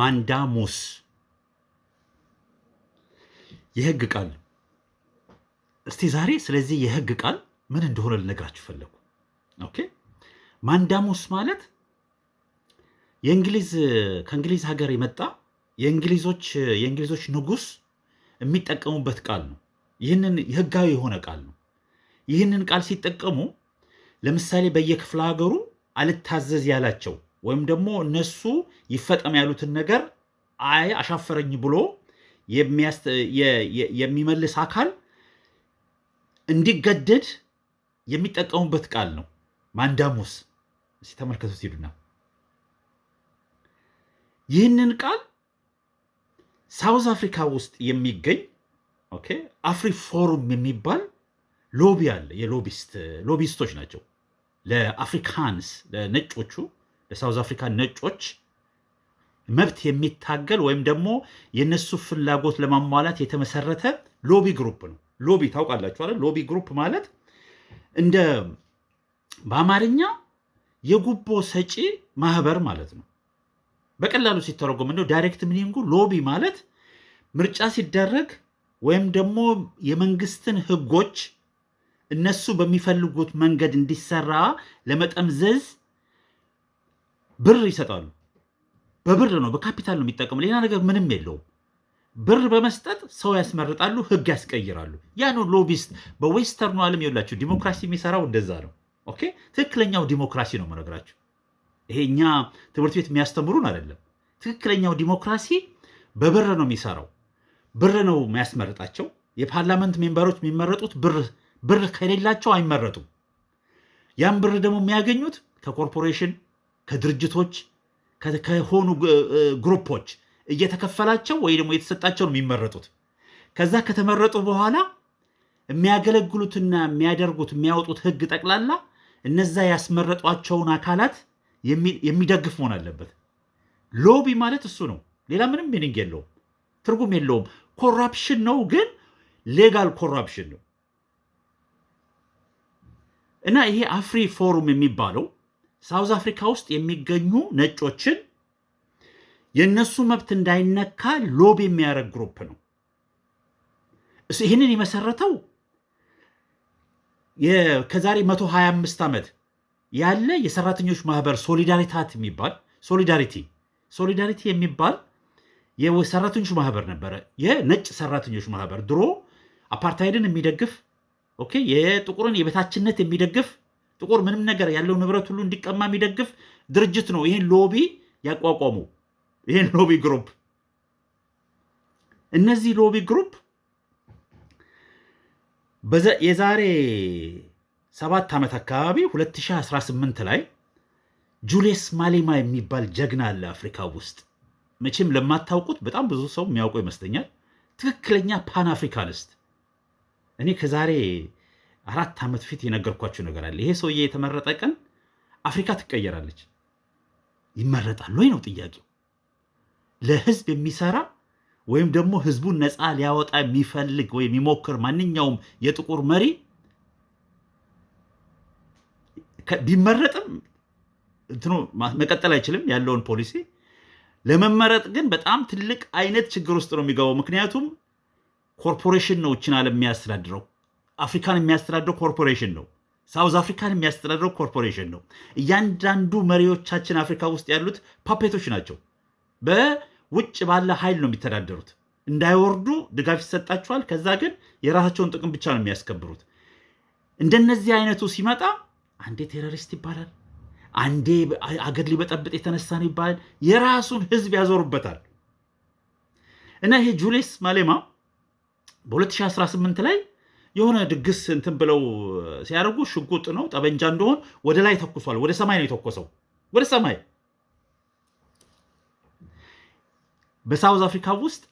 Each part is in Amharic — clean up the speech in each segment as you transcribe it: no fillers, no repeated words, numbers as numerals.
ማንዳሙስ የህግ ቃል። እስቲ ዛሬ ስለዚህ የህግ ቃል ምን እንደሆነ ልነግራችሁ ፈለጉ። ኦኬ ማንዳሙስ ማለት ከእንግሊዝ ሀገር የመጣ የእንግሊዞች ንጉስ የሚጠቀሙበት ቃል ነው። ይህንን ህጋዊ የሆነ ቃል ነው። ይህንን ቃል ሲጠቀሙ ለምሳሌ በየክፍለ ሀገሩ አልታዘዝ ያላቸው ወይም ደግሞ እነሱ ይፈጠም ያሉትን ነገር አሻፈረኝ ብሎ የሚመልስ አካል እንዲገደድ የሚጠቀሙበት ቃል ነው ማንዳሙስ። እስቲ ተመልከቱት ሄዱና ይህንን ቃል ሳውዝ አፍሪካ ውስጥ የሚገኝ አፍሪ ፎሩም የሚባል ሎቢ አለ። ሎቢስቶች ናቸው ለአፍሪካንስ ለነጮቹ ለሳውዝ አፍሪካ ነጮች መብት የሚታገል ወይም ደግሞ የነሱ ፍላጎት ለማሟላት የተመሰረተ ሎቢ ግሩፕ ነው። ሎቢ ታውቃላችሁ አይደል? ሎቢ ግሩፕ ማለት እንደ በአማርኛ የጉቦ ሰጪ ማህበር ማለት ነው። በቀላሉ ሲተረጎም እንደው ዳይሬክት ሚኒንጉ ሎቢ ማለት ምርጫ ሲደረግ ወይም ደግሞ የመንግስትን ህጎች እነሱ በሚፈልጉት መንገድ እንዲሰራ ለመጠምዘዝ ብር ይሰጣሉ። በብር ነው፣ በካፒታል ነው የሚጠቀሙ። ሌላ ነገር ምንም የለውም። ብር በመስጠት ሰው ያስመርጣሉ፣ ህግ ያስቀይራሉ። ያ ነው ሎቢስት። በዌስተርኑ ዓለም የላችሁ ዲሞክራሲ የሚሰራው እንደዛ ነው። ኦኬ ትክክለኛው ዲሞክራሲ ነው የምነግራችሁ። ይሄ እኛ ትምህርት ቤት የሚያስተምሩን አይደለም። ትክክለኛው ዲሞክራሲ በብር ነው የሚሰራው። ብር ነው የሚያስመርጣቸው። የፓርላመንት ሜምበሮች የሚመረጡት ብር ከሌላቸው አይመረጡም። ያን ብር ደግሞ የሚያገኙት ከኮርፖሬሽን፣ ከድርጅቶች፣ ከሆኑ ግሩፖች እየተከፈላቸው ወይ ደግሞ የተሰጣቸው ነው የሚመረጡት። ከዛ ከተመረጡ በኋላ የሚያገለግሉትና የሚያወጡት ህግ ጠቅላላ እነዛ ያስመረጧቸውን አካላት የሚደግፍ መሆን አለበት። ሎቢ ማለት እሱ ነው። ሌላ ምንም ሚኒንግ የለውም፣ ትርጉም የለውም። ኮራፕሽን ነው፣ ግን ሌጋል ኮራፕሽን ነው። እና ይሄ አፍሪ ፎሩም የሚባለው ሳውዝ አፍሪካ ውስጥ የሚገኙ ነጮችን የእነሱ መብት እንዳይነካ ሎቢ የሚያደርግ ግሩፕ ነው። ይህንን የመሰረተው ከዛሬ 125 ዓመት ያለ የሰራተኞች ማህበር ሶሊዳሪቲ የሚባል የሰራተኞች ማህበር ነበረ። የነጭ ሰራተኞች ማህበር ድሮ አፓርታይድን የሚደግፍ የጥቁርን የበታችነት የሚደግፍ ጥቁር ምንም ነገር ያለው ንብረት ሁሉ እንዲቀማ የሚደግፍ ድርጅት ነው። ይህን ሎቢ ያቋቋሙ ይህን ሎቢ ግሩፕ እነዚህ ሎቢ ግሩፕ የዛሬ 7 ዓመት አካባቢ 2018 ላይ ጁልየስ ማሌማ የሚባል ጀግና አለ አፍሪካ ውስጥ። መቼም ለማታውቁት በጣም ብዙ ሰው የሚያውቀው ይመስለኛል። ትክክለኛ ፓን አፍሪካኒስት። እኔ ከዛሬ 4 ዓመት ፊት የነገርኳችሁ ነገር አለ። ይሄ ሰውዬ የተመረጠ ቀን አፍሪካ ትቀየራለች። ይመረጣል ወይ ነው ጥያቄው። ለህዝብ የሚሰራ ወይም ደግሞ ህዝቡን ነፃ ሊያወጣ የሚፈልግ ወይ የሚሞክር ማንኛውም የጥቁር መሪ ቢመረጥም እንትኑ መቀጠል አይችልም ያለውን ፖሊሲ። ለመመረጥ ግን በጣም ትልቅ አይነት ችግር ውስጥ ነው የሚገባው። ምክንያቱም ኮርፖሬሽን ነው እችን ዓለም የሚያስተዳድረው። አፍሪካን የሚያስተዳድረው ኮርፖሬሽን ነው። ሳውዝ አፍሪካን የሚያስተዳድረው ኮርፖሬሽን ነው። እያንዳንዱ መሪዎቻችን አፍሪካ ውስጥ ያሉት ፓፔቶች ናቸው። በውጭ ባለ ኃይል ነው የሚተዳደሩት። እንዳይወርዱ ድጋፍ ይሰጣቸዋል። ከዛ ግን የራሳቸውን ጥቅም ብቻ ነው የሚያስከብሩት። እንደነዚህ አይነቱ ሲመጣ አንዴ ቴሮሪስት ይባላል፣ አንዴ አገር ሊበጠብጥ የተነሳ ነው ይባላል። የራሱን ህዝብ ያዞሩበታል። እና ይሄ ጁልየስ ማሌማ በ2018 ላይ የሆነ ድግስ እንትን ብለው ሲያደርጉ ሽጉጥ ነው ጠበንጃ እንደሆን ወደ ላይ ተኩሷል። ወደ ሰማይ ነው የተኮሰው፣ ወደ ሰማይ። በሳውዝ አፍሪካ ውስጥ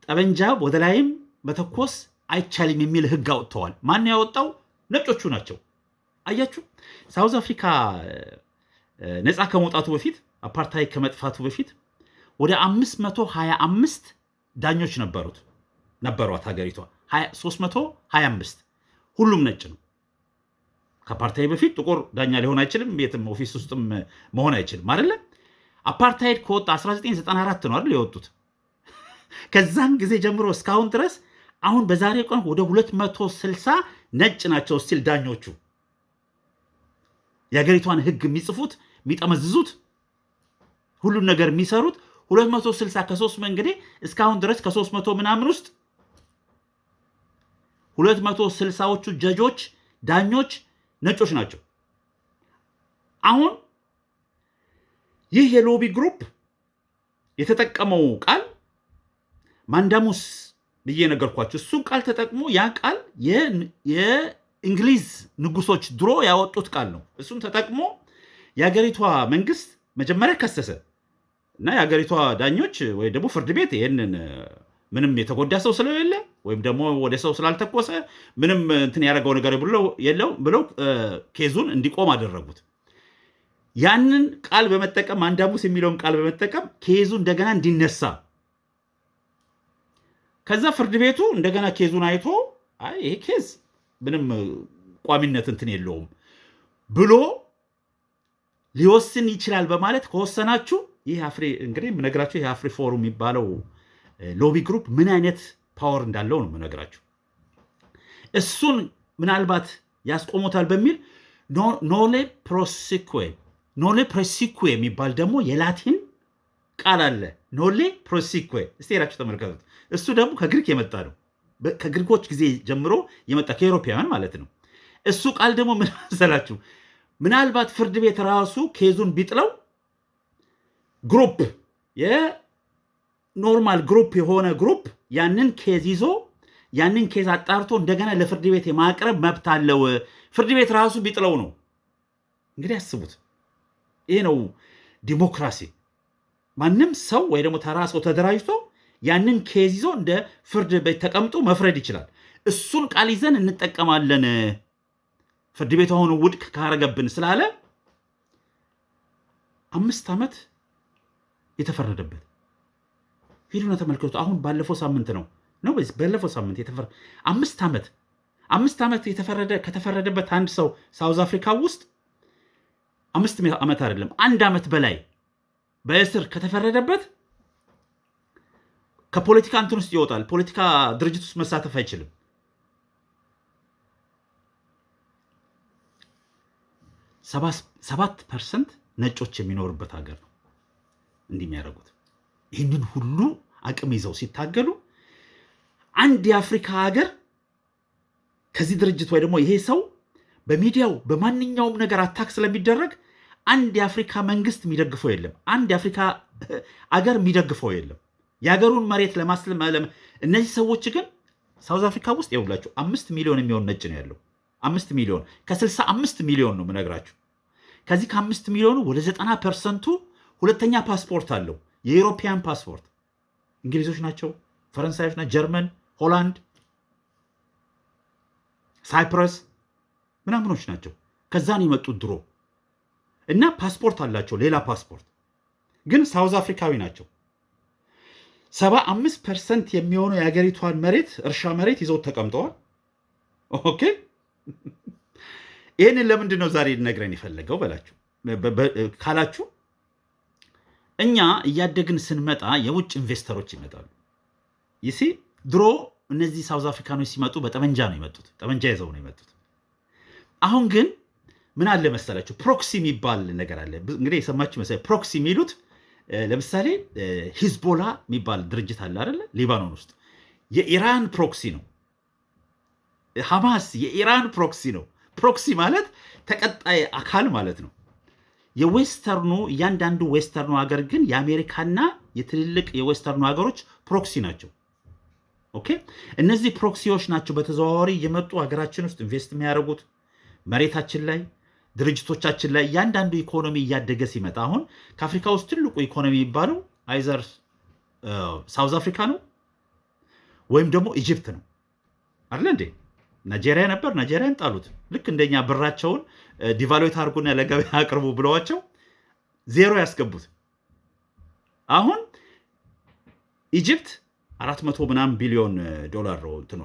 ጠበንጃ ወደ ላይም መተኮስ አይቻልም የሚል ህግ አውጥተዋል። ማን ያወጣው? ነጮቹ ናቸው። አያችሁ፣ ሳውዝ አፍሪካ ነፃ ከመውጣቱ በፊት አፓርታይድ ከመጥፋቱ በፊት ወደ 525 ዳኞች ነበሯት ሀገሪቷ። 325 ሁሉም ነጭ ነው። ከአፓርታይድ በፊት ጥቁር ዳኛ ሊሆን አይችልም። የትም ኦፊስ ውስጥም መሆን አይችልም አይደለ? አፓርታይድ ከወጣ 1994 ነው አይደል የወጡት። ከዛን ጊዜ ጀምሮ እስካሁን ድረስ አሁን በዛሬ ቀን ወደ 260 ነጭ ናቸው ስቲል ዳኞቹ የሀገሪቷን ህግ የሚጽፉት የሚጠመዝዙት ሁሉን ነገር የሚሰሩት 260 ከ3 እንግዲህ እስካሁን ድረስ ከ300 ምናምን ውስጥ 260ዎቹ ጀጆች ዳኞች ነጮች ናቸው። አሁን ይህ የሎቢ ግሩፕ የተጠቀመው ቃል ማንዳሙስ ብዬ ነገርኳቸው። እሱን ቃል ተጠቅሞ ያ ቃል የእንግሊዝ ንጉሶች ድሮ ያወጡት ቃል ነው። እሱን ተጠቅሞ የሀገሪቷ መንግስት መጀመሪያ ከሰሰ እና የሀገሪቷ ዳኞች ወይ ደግሞ ፍርድ ቤት ይህንን ምንም የተጎዳ ሰው ስለሌለ ወይም ደግሞ ወደ ሰው ስላልተኮሰ ምንም እንትን ያደረገው ነገር ብለው ኬዙን እንዲቆም አደረጉት። ያንን ቃል በመጠቀም ማንዳሙስ የሚለውን ቃል በመጠቀም ኬዙ እንደገና እንዲነሳ ከዛ ፍርድ ቤቱ እንደገና ኬዙን አይቶ አይ ይሄ ኬዝ ምንም ቋሚነት እንትን የለውም ብሎ ሊወስን ይችላል በማለት ከወሰናችሁ ይህ እንግዲህ የምነግራችሁ ይህ አፍሪ ፎሩም የሚባለው ሎቢ ግሩፕ ምን አይነት ፓወር እንዳለው ነው የምነግራችሁ። እሱን ምናልባት ያስቆሙታል በሚል ኖሌ ፕሮሲኩዌ የሚባል ደግሞ የላቲን ቃል አለ። ኖሌ ፕሮሲኩዌ እስቲ ሄዳችሁ ተመልከቱት። እሱ ደግሞ ከግሪክ የመጣ ነው። ከግሪኮች ጊዜ ጀምሮ የመጣ ከኤሮፓውያን ማለት ነው። እሱ ቃል ደግሞ ምን መሰላችሁ? ምናልባት ፍርድ ቤት ራሱ ኬዙን ቢጥለው ግሩፕ የኖርማል ግሩፕ የሆነ ግሩፕ ያንን ኬዝ ይዞ ያንን ኬዝ አጣርቶ እንደገና ለፍርድ ቤት የማቅረብ መብት አለው። ፍርድ ቤት ራሱ ቢጥለው ነው። እንግዲህ አስቡት። ይሄ ነው ዲሞክራሲ። ማንም ሰው ወይ ደግሞ ተራ ሰው ተደራጅቶ ያንን ኬዝ ይዞ እንደ ፍርድ ቤት ተቀምጦ መፍረድ ይችላል። እሱን ቃል ይዘን እንጠቀማለን። ፍርድ ቤቱ አሁን ውድቅ ካረገብን ስላለ 5 ዓመት የተፈረደበት ሂዱና ተመልከቱ። አሁን ባለፈው ሳምንት ነው ባለፈው ሳምንት 5 ዓመት ከተፈረደበት አንድ ሰው ሳውዝ አፍሪካ ውስጥ 5 ዓመት አይደለም 1 ዓመት በላይ በእስር ከተፈረደበት ከፖለቲካ እንትን ውስጥ ይወጣል። ፖለቲካ ድርጅት ውስጥ መሳተፍ አይችልም። 7% ነጮች የሚኖርበት ሀገር ነው እንዲህ የሚያደርጉት። ይህንን ሁሉ አቅም ይዘው ሲታገሉ አንድ የአፍሪካ ሀገር ከዚህ ድርጅት ወይ ደግሞ ይሄ ሰው በሚዲያው በማንኛውም ነገር አታክ ስለሚደረግ አንድ የአፍሪካ መንግስት የሚደግፈው የለም። አንድ የአፍሪካ አገር የሚደግፈው የለም። የሀገሩን መሬት ለማስለም እነዚህ ሰዎች ግን ሳውዝ አፍሪካ ውስጥ ይኸውላችሁ 5 ሚሊዮን የሚሆን ነጭ ነው ያለው። 5 ሚሊዮን ከ65 ሚሊዮን ነው የምነግራችሁ። ከዚህ ከ5 ሚሊዮኑ ወደ 90%ቱ ሁለተኛ ፓስፖርት አለው። የኢሮፒያን ፓስፖርት እንግሊዞች ናቸው፣ ፈረንሳዮች ናቸው፣ ጀርመን፣ ሆላንድ፣ ሳይፕረስ ምናምኖች ናቸው። ከዛ ነው የመጡት ድሮ እና ፓስፖርት አላቸው። ሌላ ፓስፖርት ግን ሳውዝ አፍሪካዊ ናቸው። 75% የሚሆነው የሀገሪቷን መሬት እርሻ መሬት ይዘው ተቀምጠዋል። ኦኬ ይህንን ለምንድን ነው ዛሬ ልነግረን የፈለገው ካላችሁ እኛ እያደግን ስንመጣ የውጭ ኢንቨስተሮች ይመጣሉ። ይሲ ድሮ እነዚህ ሳውዝ አፍሪካኖች ሲመጡ በጠመንጃ ነው የመጡት፣ ጠመንጃ ይዘው ነው የመጡት። አሁን ግን ምን አለ መሰላችሁ ፕሮክሲ የሚባል ነገር አለ። እንግዲህ የሰማችሁ መሰለኝ። ፕሮክሲ የሚሉት ለምሳሌ ሂዝቦላ የሚባል ድርጅት አለ አይደለ? ሊባኖን ውስጥ የኢራን ፕሮክሲ ነው። ሐማስ የኢራን ፕሮክሲ ነው። ፕሮክሲ ማለት ተቀጣይ አካል ማለት ነው። የዌስተርኑ እያንዳንዱ ዌስተርኑ ሀገር ግን የአሜሪካና የትልልቅ የዌስተርኑ ሀገሮች ፕሮክሲ ናቸው። ኦኬ እነዚህ ፕሮክሲዎች ናቸው በተዘዋዋሪ የመጡ ሀገራችን ውስጥ ኢንቨስት የሚያደርጉት መሬታችን ላይ፣ ድርጅቶቻችን ላይ። እያንዳንዱ ኢኮኖሚ እያደገ ሲመጣ አሁን ከአፍሪካ ውስጥ ትልቁ ኢኮኖሚ የሚባለው አይዘር ሳውዝ አፍሪካ ነው ወይም ደግሞ ኢጅፕት ነው አይደለ እንዴ? ናይጄሪያ ነበር፣ ናይጄሪያን ጣሉት። ልክ እንደኛ ብራቸውን ዲቫሉዌት አድርጉና ለገበያ አቅርቡ ብለዋቸው ዜሮ ያስገቡት። አሁን ኢጅፕት 400 ምናምን ቢሊዮን ዶላር ነው እንትኗ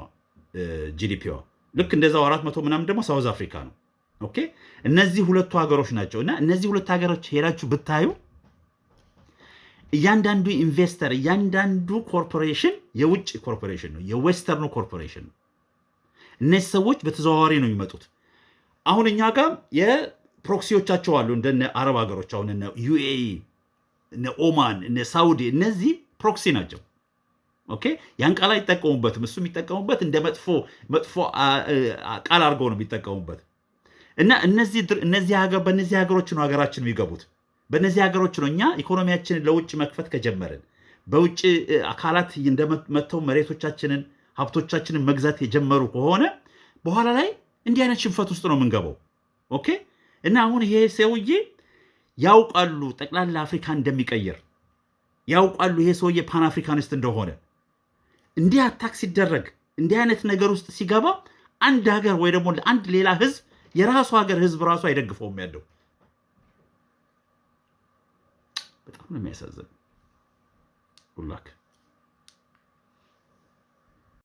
ጂዲፒዋ። ልክ እንደዛው 400 ምናምን ደግሞ ሳውዝ አፍሪካ ነው። ኦኬ እነዚህ ሁለቱ ሀገሮች ናቸው። እና እነዚህ ሁለት ሀገሮች ሄዳችሁ ብታዩ እያንዳንዱ ኢንቨስተር እያንዳንዱ ኮርፖሬሽን የውጭ ኮርፖሬሽን ነው፣ የዌስተርኑ ኮርፖሬሽን ነው። እነዚህ ሰዎች በተዘዋዋሪ ነው የሚመጡት። አሁን እኛ ጋር የፕሮክሲዎቻቸው አሉ እንደነ አረብ ሀገሮች፣ አሁን እነ ዩኤኢ፣ እነ ኦማን፣ እነ ሳውዲ፣ እነዚህ ፕሮክሲ ናቸው። ኦኬ ያን ቃል አይጠቀሙበትም። እሱ የሚጠቀሙበት እንደ መጥፎ ቃል አድርገው ነው የሚጠቀሙበት። እና በእነዚህ ሀገሮች ነው ሀገራችን የሚገቡት። በእነዚህ ሀገሮች ነው እኛ ኢኮኖሚያችንን ለውጭ መክፈት ከጀመርን፣ በውጭ አካላት እንደመጥተው መሬቶቻችንን ሀብቶቻችንን መግዛት የጀመሩ ከሆነ በኋላ ላይ እንዲህ አይነት ሽንፈት ውስጥ ነው የምንገባው። ኦኬ እና አሁን ይሄ ሰውዬ ያውቃሉ ጠቅላላ አፍሪካ እንደሚቀይር ያውቃሉ። ይሄ ሰውዬ ፓን አፍሪካኒስት እንደሆነ እንዲህ አታክ ሲደረግ እንዲህ አይነት ነገር ውስጥ ሲገባ አንድ ሀገር ወይ ደግሞ አንድ ሌላ ህዝብ የራሱ ሀገር ህዝብ ራሱ አይደግፈውም ያለው። በጣም ነው የሚያሳዝን። ሁላክ